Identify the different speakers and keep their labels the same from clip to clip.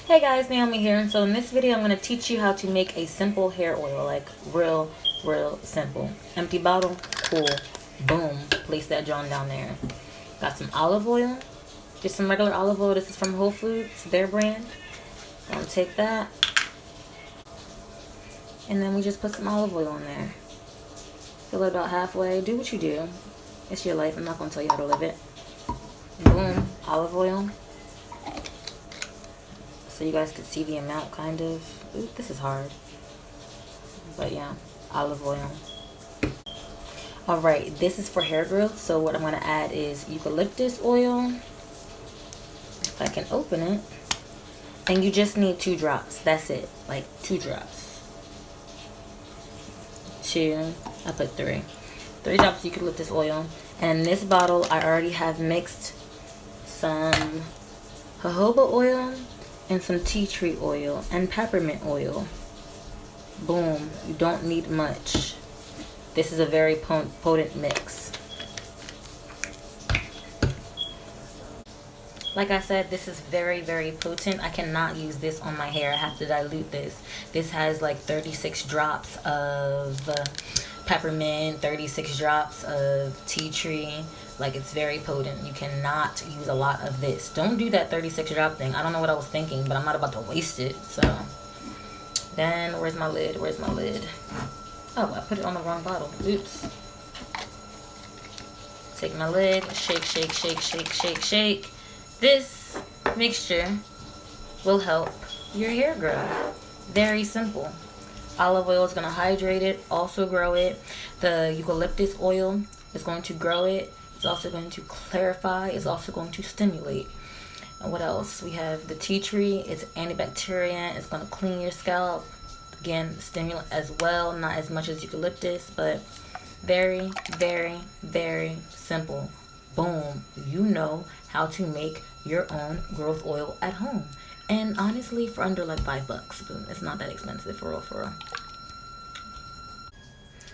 Speaker 1: Hey guys, Naomi here. And so in this video, I'm going to teach you how to make a simple hair oil, like real simple. Empty bottle, cool, boom, place that John down there. Got some olive oil, just some regular olive oil. This is from Whole Foods, their brand. I'm going to take that, and then we just put some olive oil in there. Fill it about halfway. Do what you do. It's your life. I'm not going to tell you how to live it. Boom, olive oil. So you guys could see the amount, kind of. Ooh, this is hard. But yeah, olive oil. Alright, this is for hair growth. So what I'm going to add is eucalyptus oil. If I can open it. And you just need 2 drops. That's it. Like 2 drops. 2. I put 3. 3 drops of eucalyptus oil. And in this bottle, I already have mixed some jojoba oil and some tea tree oil and peppermint oil. Boom. You don't need much. This is a very potent mix. Like I said, this is very potent. I cannot use this on my hair. I have to dilute this. This has like 36 drops of peppermint, 36 drops of tea tree. Like, it's very potent. You cannot use a lot of this. Don't do that 36 drop thing. I don't know what I was thinking, but I'm not about to waste it. So then where's my lid? Where's my lid? Oh, I put it on the wrong bottle. Oops. Take my lid, shake, shake, shake, shake, shake, shake. This mixture will help your hair grow. Very simple. Olive oil is going to hydrate it, also grow it. The eucalyptus oil is going to grow it. It's also going to clarify. It's also going to stimulate. And what else? We have the tea tree. It's antibacterial. It's going to clean your scalp. Again, stimulant as well. Not as much as eucalyptus, but very simple. Boom. You know how to make your own growth oil at home. And honestly, for under like $5. It's not that expensive, for real.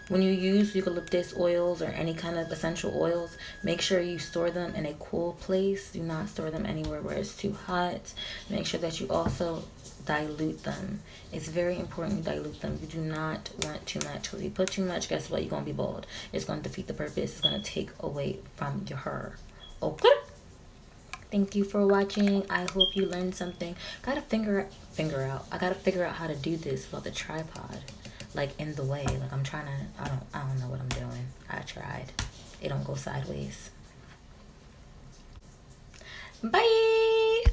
Speaker 1: When you use eucalyptus oils or any kind of essential oils, make sure you store them in a cool place. Do not store them anywhere where it's too hot. Make sure that you also dilute them. It's very important you dilute them. You do not want too much, because if you put too much, guess what? You're going to be bald. It's going to defeat the purpose. It's going to take away from your hair. Okay? Thank you for watching. I hope you learned something. I gotta figure out how to do this without the tripod, like, in the way. Like, I'm trying to, I don't know what I'm doing. I tried. It don't go sideways. Bye.